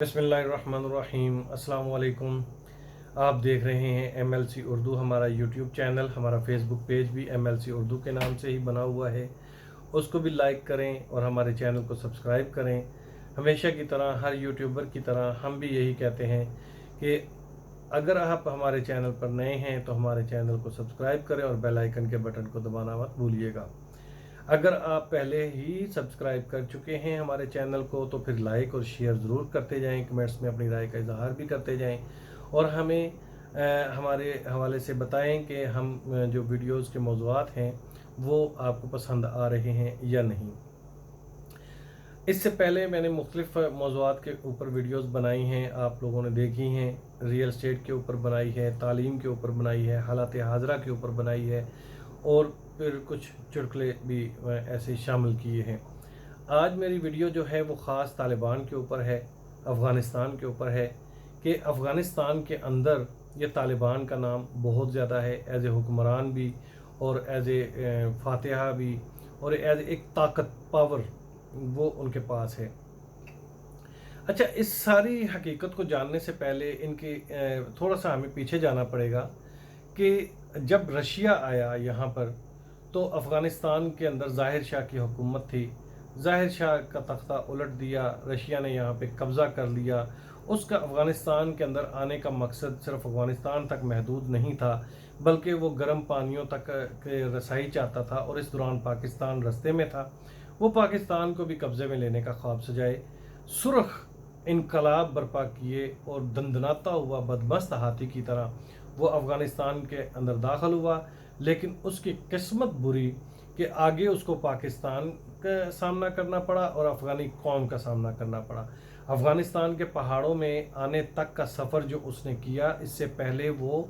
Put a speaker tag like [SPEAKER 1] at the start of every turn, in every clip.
[SPEAKER 1] बिस्मिल्लाहिर्रहमानिर्रहीम। अस्सलाम वालेकुम। आप देख रहे हैं MLC उर्दू। हमारा यूट्यूब चैनल, हमारा फेसबुक पेज भी MLC उर्दू के नाम से ही बना हुआ है। उसको भी लाइक करें और हमारे चैनल को सब्सक्राइब करें। हमेशा की तरह, हर यूट्यूबर की तरह हम भी यही कहते हैं कि अगर आप हमारे चैनल पर नए हैं तो हमारे चैनल को सब्सक्राइब करें और बेल आइकन के बटन को दबाना मत भूलिएगा। अगर आप पहले ही सब्सक्राइब कर चुके हैं हमारे चैनल को तो फिर लाइक और शेयर ज़रूर करते जाएं, कमेंट्स में अपनी राय का इजहार भी करते जाएं और हमें हमारे हवाले से बताएं कि हम जो वीडियोस के मौज़ूआत हैं वो आपको पसंद आ रहे हैं या नहीं। इससे पहले मैंने मुख्तलिफ मौज़ूआत के ऊपर वीडियोस बनाई हैं, आप लोगों ने देखी हैं। रियल एस्टेट के ऊपर बनाई है, तालीम के ऊपर बनाई है, हालात हाज़रा के ऊपर बनाई है और फिर कुछ चुटकुले भी ऐसे शामिल किए हैं। आज मेरी वीडियो जो है वो ख़ास तालिबान के ऊपर है, अफ़गानिस्तान के ऊपर है कि अफ़गानिस्तान के अंदर ये तालिबान का नाम बहुत ज़्यादा है, एज ए हुक्मरान भी और एज ए फातिहा भी और एज एक ताकत पावर वो उनके पास है। अच्छा, इस सारी हकीकत को जानने से पहले इनकी थोड़ा सा हमें पीछे जाना पड़ेगा कि जब रशिया आया यहाँ पर तो अफ़गानिस्तान के अंदर ज़ाहिर शाह की हुकूमत थी। ज़ाहिर शाह का तख्ता उलट दिया, रशिया ने यहाँ पे कब्ज़ा कर लिया। उसका अफ़गानिस्तान के अंदर आने का मकसद सिर्फ अफ़गानिस्तान तक महदूद नहीं था, बल्कि वो गर्म पानियों तक के रसाई चाहता था और इस दौरान पाकिस्तान रस्ते में था। वो पाकिस्तान को भी कब्ज़े में लेने का ख्वाब सजाए, सुरख इनकलाब बर्पा किए और दंदनाता हुआ बदमस्त हाथी की तरह वो अफ़गानिस्तान के अंदर दाखिल हुआ। लेकिन उसकी किस्मत बुरी कि आगे उसको पाकिस्तान का सामना करना पड़ा और अफ़गानी कौम का सामना करना पड़ा। अफ़गानिस्तान के पहाड़ों में आने तक का सफ़र जो उसने किया, इससे पहले वो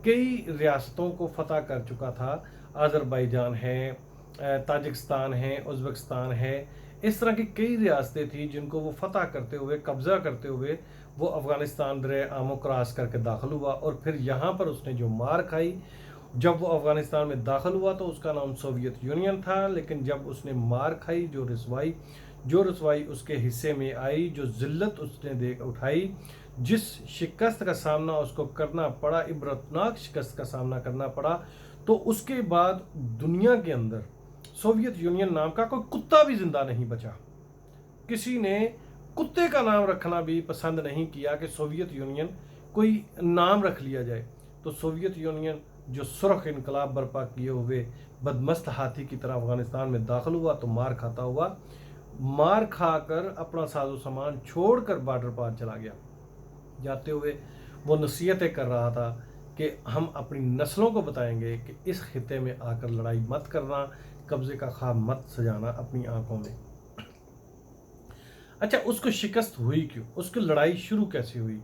[SPEAKER 1] कई रियासतों को फ़तह कर चुका था। अज़रबैजान है, ताजिकिस्तान है, उज़्बेकिस्तान है, इस तरह की कई रियासतें थी जिनको वो फ़तह करते हुए, कब्ज़ा करते हुए वो अफ़गानिस्तान दरे आमो क्रॉस करके दाखिल हुआ। और फिर यहाँ पर उसने जो मार खाई, जब वो अफ़गानिस्तान में दाखिल हुआ तो उसका नाम सोवियत यूनियन था, लेकिन जब उसने मार खाई, जो रसवाई उसके हिस्से में आई, जो ज़िल्लत उसने उठाई, जिस शिकस्त का सामना उसको करना पड़ा, इबरतनाक शिकस्त का सामना करना पड़ा, तो उसके बाद दुनिया के अंदर सोवियत यूनियन नाम का कोई कुत्ता भी जिंदा नहीं बचा। किसी ने कुत्ते का नाम रखना भी पसंद नहीं किया कि सोवियत यूनियन कोई नाम रख लिया जाए। तो सोवियत यूनियन जो सुरख इनकलाब बर्पा किए हुए बदमस्त हाथी की तरह अफगानिस्तान में दाखिल हुआ तो मार खाता हुआ, मार खाकर अपना साजो सामान छोड़कर बॉर्डर पार चला गया। जाते हुए वो नसीहतें कर रहा था कि हम अपनी नस्लों को बताएंगे कि इस खिते में आकर लड़ाई मत करना, कब्जे का ख्वाब मत सजाना अपनी आंखों में। अच्छा, उसको शिकस्त हुई क्यों? उसकी लड़ाई शुरू कैसे हुई?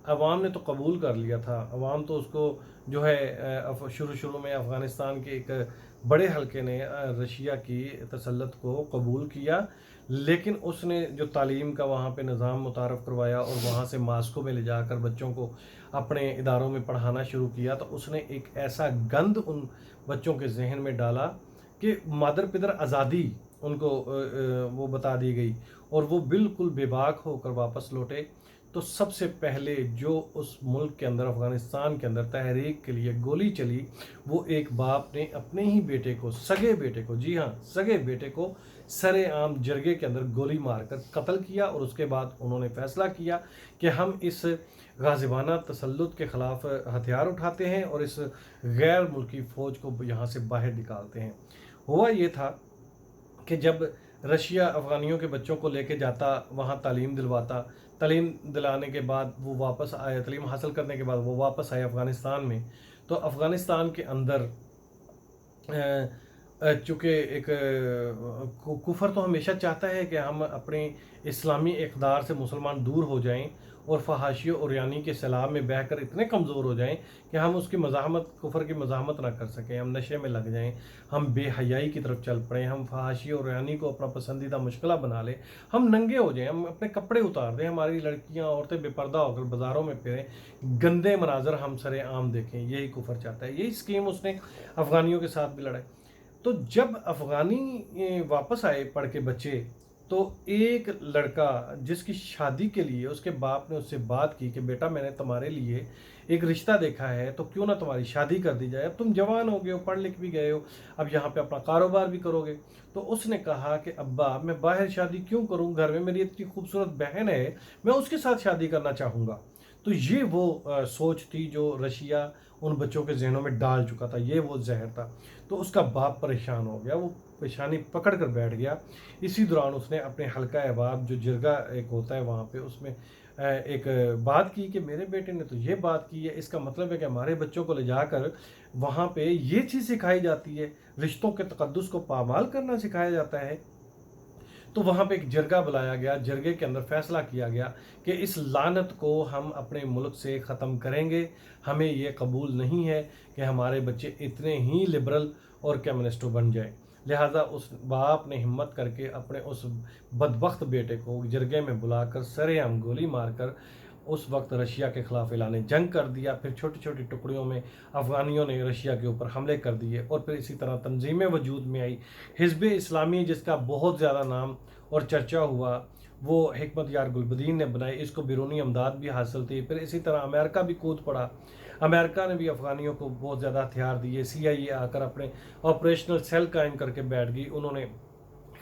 [SPEAKER 1] अवाम ने तो कबूल कर लिया था। अवाम तो उसको जो है शुरू में अफ़गानिस्तान के एक बड़े हलके ने रशिया की तसल्लुत को कबूल किया, लेकिन उसने जो तालीम का वहाँ पे निज़ाम मुतारफ़ करवाया और वहाँ से मास्को में ले जाकर बच्चों को अपने इदारों में पढ़ाना शुरू किया, तो उसने एक ऐसा गंद उन बच्चों के जहन में डाला कि मादर पिदर आज़ादी उनको वो बता दी गई और वो बिल्कुल बेबाक होकर वापस लौटे। तो सबसे पहले जो उस मुल्क के अंदर, अफ़गानिस्तान के अंदर तहरीक के लिए गोली चली, वो एक बाप ने अपने ही बेटे को, सगे बेटे को, जी हाँ सगे बेटे को सरेआम जरगे के अंदर गोली मारकर कत्ल किया। और उसके बाद उन्होंने फ़ैसला किया कि हम इस गाज़िबाना तसल्लुत के ख़िलाफ़ हथियार उठाते हैं और इस गैर मुल्की फ़ौज को यहाँ से बाहर निकालते हैं। हुआ ये था कि जब रशिया अफ़गानियों के बच्चों को लेके जाता, वहाँ तालीम दिलवाता, तालीम दिलाने के बाद वो वापस आए, तालीम हासिल करने के बाद वो वापस आए अफ़गानिस्तान में। तो अफ़गानिस्तान के अंदर चूँकि एक कुफर तो हमेशा चाहता है कि हम अपने इस्लामी इक़्तिदार से मुसलमान दूर हो जाएं और फहाशियों और यानी के सैलाब में बहकर इतने कमज़ोर हो जाएं कि हम उसकी मज़ाहमत, कुफर की मज़ाहमत ना कर सकें, हम नशे में लग जाएं, हम बेहयाई की तरफ चल पड़ें, हम फहाशी और यानी को अपना पसंदीदा मुश्किला बना लें, हम नंगे हो जाएं, हम अपने कपड़े उतार दें, हमारी लड़कियां औरतें बेपर्दा होकर बाज़ारों में फिरें, गंदे मनाजर हम सरेआम देखें। यही कुफर चाहता है। यही स्कीम उसने अफ़गानियों के साथ भी लड़ाई। तो जब अफ़गानी वापस आए पढ़ के बच्चे, تو ایک لڑکا جس کی شادی کے لیے اس کے باپ نے اس سے بات کی کہ بیٹا میں نے تمہارے لیے ایک رشتہ دیکھا ہے، تو کیوں نہ تمہاری شادی کر دی جائے، اب تم جوان ہو گئے ہو، پڑھ لکھ بھی گئے ہو، اب یہاں پہ اپنا کاروبار بھی کرو گے۔ تو اس نے کہا کہ ابا میں باہر شادی کیوں کروں، گھر میں میری اتنی خوبصورت بہن ہے، میں اس کے ساتھ شادی کرنا چاہوں گا۔ تو یہ وہ سوچ تھی جو رشیا ان بچوں کے ذہنوں میں ڈال چکا تھا، یہ وہ زہر تھا۔ تو اس کا باپ پریشان ہو گیا، وہ پیشانی پکڑ کر بیٹھ گیا۔ اسی دوران اس نے اپنے حلقہ احباب جو جرگہ ایک ہوتا ہے وہاں پہ، اس میں ایک بات کی کہ میرے بیٹے نے تو یہ بات کی ہے، اس کا مطلب ہے کہ ہمارے بچوں کو لے جا کر وہاں پہ یہ چیز سکھائی جاتی ہے، رشتوں کے تقدس کو پامال کرنا سکھایا جاتا ہے۔ تو وہاں پہ ایک جرگہ بلایا گیا، جرگے کے اندر فیصلہ کیا گیا کہ اس لعنت کو ہم اپنے ملک سے ختم کریں گے، ہمیں یہ قبول نہیں ہے کہ ہمارے بچے اتنے ہی لبرل اور کمیونسٹ بن جائیں۔ لہٰذا اس باپ نے ہمت کر کے اپنے اس بدبخت بیٹے کو جرگے میں بلا کر سرے عام گولی مار کر اس وقت رشیا کے خلاف اعلان جنگ کر دیا۔ پھر چھوٹی چھوٹی ٹکڑیوں میں افغانیوں نے رشیا کے اوپر حملے کر دیے، اور پھر اسی طرح تنظیمیں وجود میں آئی۔ حزب اسلامی جس کا بہت زیادہ نام اور چرچا ہوا، وہ حکمت یار گلبدین نے بنائی، اس کو بیرونی امداد بھی حاصل تھی۔ پھر اسی طرح امریکہ بھی کود پڑا، امریکہ نے بھی افغانیوں کو بہت زیادہ ہتھیار دیے۔ CIA آ کر اپنے آپریشنل سیل قائم کر کے بیٹھ گئی، انہوں نے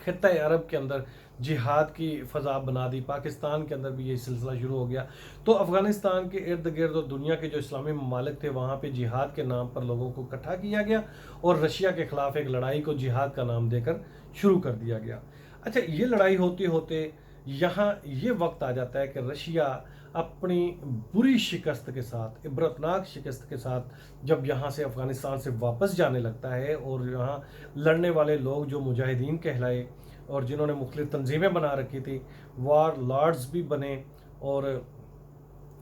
[SPEAKER 1] خطہ عرب کے اندر جہاد کی فضا بنا دی، پاکستان کے اندر بھی یہ سلسلہ شروع ہو گیا۔ تو افغانستان کے ارد گرد اور دنیا کے جو اسلامی ممالک تھے وہاں پہ جہاد کے نام پر لوگوں کو اکٹھا کیا گیا، اور رشیا کے خلاف ایک لڑائی کو جہاد کا نام دے کر شروع کر دیا گیا۔ اچھا، یہ لڑائی ہوتے ہوتے یہاں یہ وقت آ جاتا ہے کہ رشیا اپنی بری شکست کے ساتھ، عبرتناک شکست کے ساتھ جب یہاں سے افغانستان سے واپس جانے لگتا ہے، اور یہاں لڑنے والے لوگ جو مجاہدین کہلائے اور جنہوں نے مختلف تنظیمیں بنا رکھی تھی، وار لارڈز بھی بنے، اور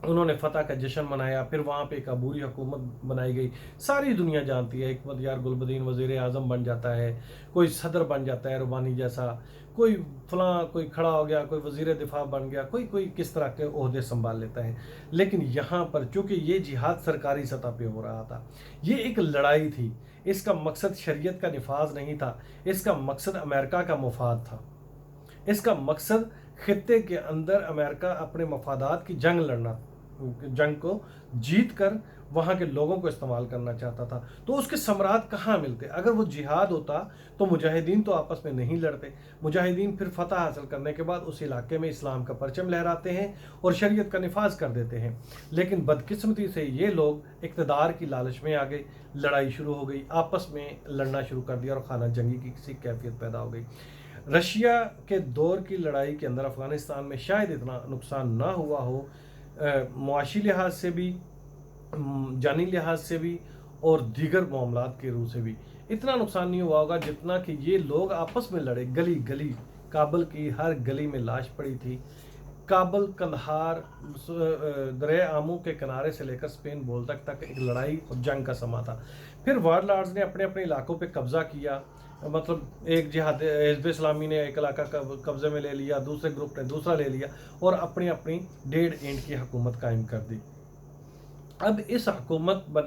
[SPEAKER 1] انہوں نے فتح کا جشن منایا۔ پھر وہاں پہ ایک عبوری حکومت بنائی گئی، ساری دنیا جانتی ہے، حکمت یار گلبدین وزیر اعظم بن جاتا ہے، کوئی صدر بن جاتا ہے روبانی جیسا، کوئی فلاں کوئی کھڑا ہو گیا، کوئی وزیر دفاع بن گیا، کوئی کس طرح کے عہدے سنبھال لیتا ہے۔ لیکن یہاں پر چونکہ یہ جہاد سرکاری سطح پہ ہو رہا تھا، یہ ایک لڑائی تھی، اس کا مقصد شریعت کا نفاذ نہیں تھا، اس کا مقصد امریکہ کا مفاد تھا، اس کا مقصد خطے کے اندر امریکہ اپنے مفادات کی جنگ لڑنا، جنگ کو جیت کر وہاں کے لوگوں کو استعمال کرنا چاہتا تھا۔ تو اس کے ثمرات کہاں ملتے؟ اگر وہ جہاد ہوتا تو مجاہدین تو آپس میں نہیں لڑتے، مجاہدین پھر فتح حاصل کرنے کے بعد اس علاقے میں اسلام کا پرچم لہراتے ہیں اور شریعت کا نفاذ کر دیتے ہیں۔ لیکن بدقسمتی سے یہ لوگ اقتدار کی لالچ میں آ گئے، لڑائی شروع ہو گئی، آپس میں لڑنا شروع کر دیا، اور خانہ جنگی کی کسی کیفیت پیدا ہو گئی۔ رشیا کے دور کی لڑائی کے اندر افغانستان میں شاید اتنا نقصان نہ ہوا ہو، معاشی لحاظ سے بھی، جانی لحاظ سے بھی، اور دیگر معاملات کے روح سے بھی اتنا نقصان نہیں ہوا ہوگا جتنا کہ یہ لوگ آپس میں لڑے۔ گلی گلی کابل کی ہر گلی میں لاش پڑی تھی۔ کابل، قندھار، دریائے آمو کے کنارے سے لے کر اسپین بول تک ایک لڑائی اور جنگ کا سما تھا۔ پھر وار لارڈز نے اپنے اپنے علاقوں پہ قبضہ کیا، مطلب ایک جہاد حزب اسلامی نے ایک علاقہ قبضے میں لے لیا، دوسرے گروپ نے دوسرا لے لیا، اور اپنی اپنی ڈیڑھ اینٹ کی حکومت قائم کر دی۔ اب اس حکومت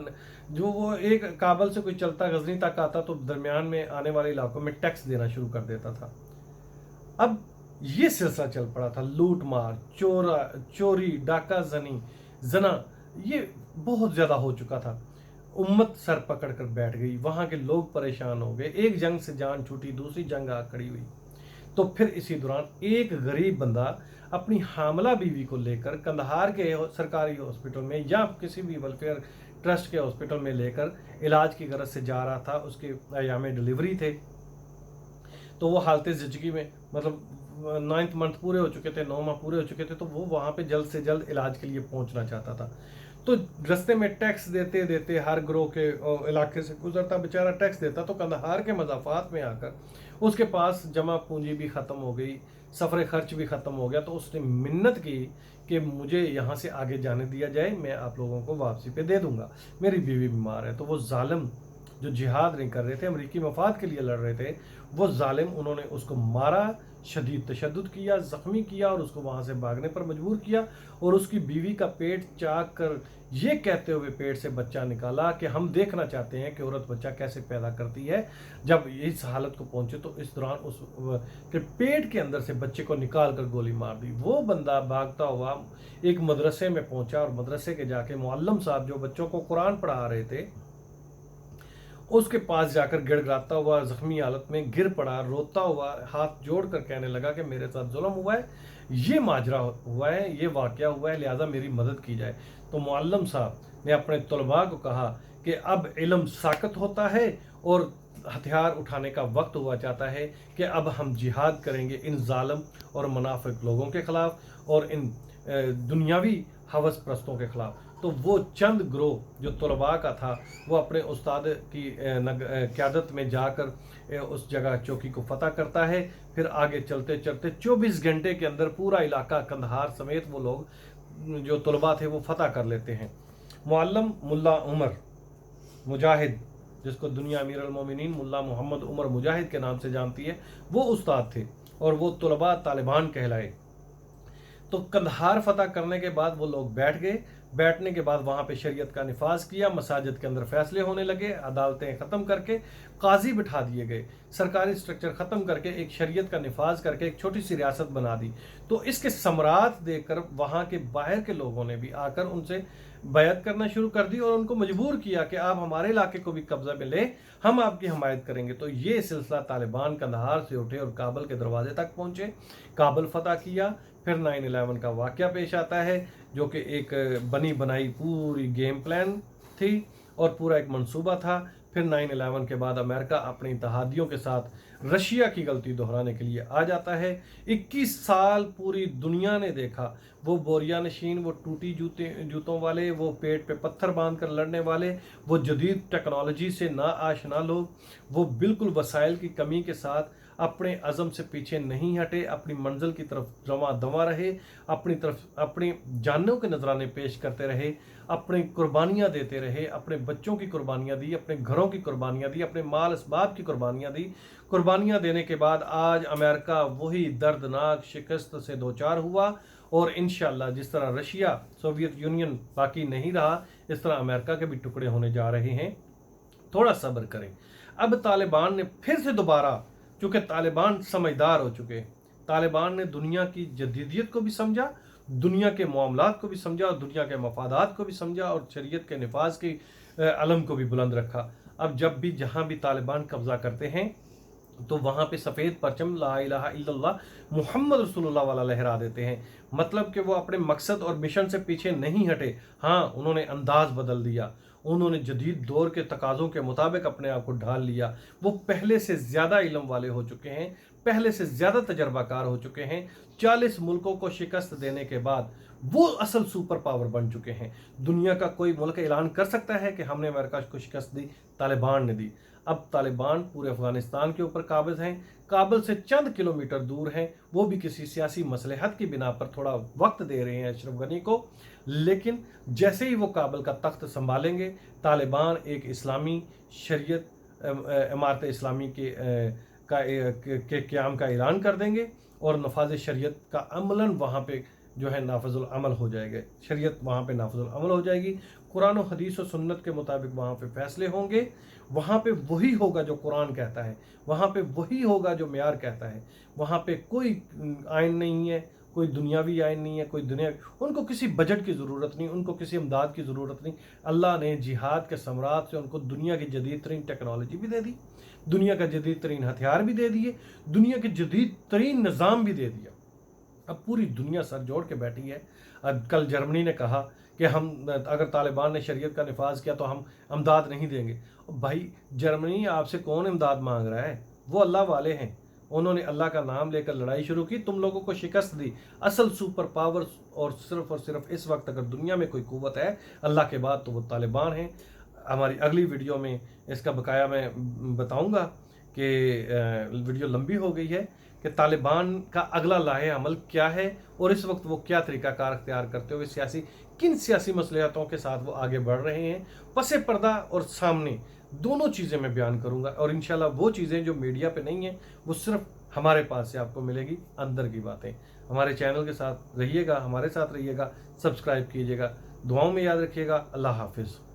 [SPEAKER 1] جو وہ ایک کابل سے کوئی چلتا غزنی تک آتا تو درمیان میں آنے والے علاقوں میں ٹیکس دینا شروع کر دیتا تھا۔ اب یہ سلسلہ چل پڑا تھا، لوٹ مار، چوری، ڈاکہ زنا، یہ بہت زیادہ ہو چکا تھا۔ امت سر پکڑ کر بیٹھ گئی، وہاں کے لوگ پریشان ہو گئے، ایک جنگ سے جان چھوٹی، دوسری جنگ آ کھڑی ہوئی۔ تو پھر اسی دوران ایک غریب بندہ اپنی حاملہ بیوی کو لے کر قندھار کے سرکاری ہاسپٹل میں یا کسی بھی ویلفیئر ٹرسٹ کے ہاسپٹل میں لے کر علاج کی غرض سے جا رہا تھا۔ اس کے ایام ڈلیوری تھے، تو وہ حالت زچگی میں، مطلب 9 منتھ پورے ہو چکے تھے، 9 ماہ پورے ہو چکے تھے، تو وہ وہاں پہ جلد سے جلد علاج کے لیے پہنچنا چاہتا تھا۔ تو رستے میں ٹیکس دیتے دیتے ہر گروہ کے علاقے سے گزرتا، بیچارہ ٹیکس دیتا، تو قندھار کے مضافات میں آ کر اس کے پاس جمع پونجی بھی ختم ہو گئی، سفر خرچ بھی ختم ہو گیا۔ تو اس نے منت کی کہ مجھے یہاں سے آگے جانے دیا جائے، میں آپ لوگوں کو واپسی پہ دے دوں گا، میری بیوی بیمار ہے۔ تو وہ ظالم جو جہاد نہیں کر رہے تھے، امریکی مفاد کے لیے لڑ رہے تھے، وہ ظالم انہوں نے اس کو مارا، शदीद तशद्दुद किया, ज़ख्मी किया और उसको वहाँ से भागने पर मजबूर किया और उसकी बीवी का पेट चाक कर ये कहते हुए पेट से बच्चा निकाला कि हम देखना चाहते हैं कि औरत बच्चा कैसे पैदा करती है। जब इस हालत को पहुंचे तो इस दौरान उस के पेट के अंदर से बच्चे को निकाल कर गोली मार दी। वो बंदा भागता हुआ एक मदरसे में पहुंचा और मदरसे के जाके मुअल्लिम साहब जो बच्चों को कुरान पढ़ा रहे थे उसके पास जाकर गिड़गिड़ाता हुआ जख्मी हालत में गिर पड़ा, रोता हुआ हाथ जोड़कर कहने लगा कि मेरे साथ जुल्म हुआ है, ये माजरा हुआ है, ये वाक़या हुआ है, लिहाजा मेरी मदद की जाए। तो मुअल्लिम साहब ने अपने तलबा को कहा कि अब इल्म साकत होता है और हथियार उठाने का वक्त हुआ चाहता है कि अब हम जिहाद करेंगे इन जालिम और मुनाफिक लोगों के ख़िलाफ़ और इन दुनियावी हवस परस्तों के ख़िलाफ़। तो वो चंद ग्रोह जो तलबा का था वो अपने उस्ताद की क़यादत में जाकर उस जगह चौकी को फतह करता है। फिर आगे चलते चलते 24 घंटे के अंदर पूरा इलाका कंदहार समेत वो लोग जो तलबा थे वो फतह कर लेते हैं। मुअल्लिम मुल्ला उमर मुजाहिद, जिसको दुनिया अमीर अल मोमिनीन मुल्ला मोहम्मद उमर मुजाहिद के नाम से जानती है, वो उस्ताद थे और वो तलबा तालिबान कहलाए। तो कंदहार फतह करने के बाद वो लोग बैठ गए। बैठने के बाद वहाँ पे शरीयत का निफाज किया, मसाजिद के अंदर फैसले होने लगे, अदालतें ख़त्म करके काजी बिठा दिए गए, सरकारी स्ट्रक्चर ख़त्म करके एक शरीयत का निफाज करके एक छोटी सी रियासत बना दी। तो इसके समरात देकर वहाँ के बाहर के लोगों ने भी आकर उनसे बैत करना शुरू कर दी और उनको मजबूर किया कि आप हमारे इलाके को भी कब्जा में ले, हम आपकी हमायत करेंगे। तो ये सिलसिला तालिबान कंदहार से उठे और काबल के दरवाजे तक पहुँचे, काबल फतह किया। फिर 9/11 का वाक़या पेश आता है जो कि एक बनी बनाई पूरी गेम प्लान थी और पूरा एक मंसूबा था। फिर 9/11 के बाद अमेरिका अपने इत्तेहादियों के साथ रशिया की गलती दोहराने के लिए आ जाता है। 21 साल पूरी दुनिया ने देखा, वो बोरिया नशीन, वो टूटी जूतों वाले, वो पेट पे पत्थर बांध कर लड़ने वाले, वो जदीद टेक्नोलॉजी से ना आशना लोग, वो बिल्कुल वसाइल की कमी के साथ अपने अज़म से पीछे नहीं हटे, अपनी मंजिल की तरफ रवां दवा रहे, अपनी जानों के नजराने पेश करते रहे, अपनी कुर्बानियाँ देते रहे, अपने बच्चों की कुर्बानियाँ दी, अपने घरों की कुर्बानियाँ दी, अपने माल असबाब की कुर्बानियाँ दी। कुर्बानियाँ देने के बाद आज अमेरिका वही दर्दनाक शिकस्त से दो चार हुआ और इंशाअल्लाह जिस तरह रशिया सोवियत यूनियन बाकी नहीं रहा, इस तरह अमेरिका के भी टुकड़े होने जा रहे हैं। थोड़ा सब्र करें। अब तालिबान ने फिर से दोबारा, चूँकि तालिबान समझदार हो चुके, तालिबान ने दुनिया की जदीदियत को भी समझा, दुनिया के मामलात को भी समझा और दुनिया के मफादात को भी समझा और शरीयत के निफाज के अलम को भी बुलंद रखा। अब जब भी जहाँ भी तालिबान कब्जा करते हैं तो वहाँ पे सफ़ेद परचम ला इलाहा इल्लल्लाह मुहम्मद रसूलुल्लाह वाला लहरा देते हैं। मतलब कि वो अपने मकसद और मिशन से पीछे नहीं हटे। हाँ, उन्होंने अंदाज बदल दिया, उन्होंने जदीद दौर के तकाज़ों के मुताबिक अपने आप को ढाल लिया। वो पहले से ज़्यादा इल्म वाले हो चुके हैं, पहले से ज़्यादा तजर्बाकार हो चुके हैं। 40 मुल्कों को शिकस्त देने के बाद वो असल सुपर पावर बन चुके हैं। दुनिया का कोई मुल्क ऐलान कर सकता है कि हमने अमेरिका को शिकस्त दी, तालिबान ने दी। अब तालिबान पूरे अफगानिस्तान के ऊपर काबिज हैं, काबुल से चंद किलोमीटर दूर हैं, वो भी किसी सियासी मसलहत की बिना पर थोड़ा वक्त दे रहे हैं अशरफ गनी को। लेकिन जैसे ही वो काबुल का तख्त संभालेंगे, तालिबान एक इस्लामी शरीयत इमारत इस्लामी के क़याम का ऐलान कर देंगे और नफाज शरीयत का अमलन वहाँ पे जो है नाफजुल अमल हो जाएगा, शरीयत वहाँ पे नाफजुल अमल हो जाएगी। कुरान और हदीस और सुन्नत के मुताबिक वहाँ पे फैसले होंगे, वहाँ पे वही होगा जो कुरान कहता है, वहाँ पे वही होगा जो मेयार कहता है। वहाँ पे कोई आइन नहीं है, कोई दुनियावी आइन नहीं है, कोई दुनिया, उनको किसी बजट की ज़रूरत नहीं, उनको किसी इमदाद की ज़रूरत नहीं। अल्लाह ने जिहाद के समरात से उनको दुनिया की जदीद तरीन टेक्नोलॉजी भी दे दी, दुनिया का जदीद तरीन हथियार भी दे दिए, दुनिया के जदीद तरीन निज़ाम भी दे दिया। अब पूरी दुनिया सर जोड़ के बैठी है। कल जर्मनी ने कहा कि हम अगर तालिबान ने शरीयत का निफाज किया तो हम इमदाद नहीं देंगे। भाई जर्मनी आपसे कौन इमदाद मांग रहा है? वो अल्लाह वाले हैं, उन्होंने अल्लाह का नाम लेकर लड़ाई शुरू की, तुम लोगों को शिकस्त दी। असल सुपर पावर और सिर्फ इस वक्त अगर दुनिया में कोई कुव्वत है अल्लाह के बाद तो वो तालिबान हैं। हमारी अगली वीडियो में इसका बकाया मैं बताऊंगा कि वीडियो लंबी हो गई है कि तालिबान का अगला लाहे अमल क्या है और इस वक्त वो क्या तरीक़ाकार अख्तियार करते हुए किन सियासी मसलहतों के साथ वो आगे बढ़ रहे हैं। पसे पर्दा और सामने दोनों चीज़ें मैं बयान करूंगा और इंशाल्लाह वो चीज़ें जो मीडिया पे नहीं हैं वो सिर्फ हमारे पास से आपको मिलेगी अंदर की बातें। हमारे चैनल के साथ रहिएगा, हमारे साथ रहिएगा, सब्सक्राइब कीजिएगा, दुआओं में याद रखिएगा। अल्लाह हाफिज़।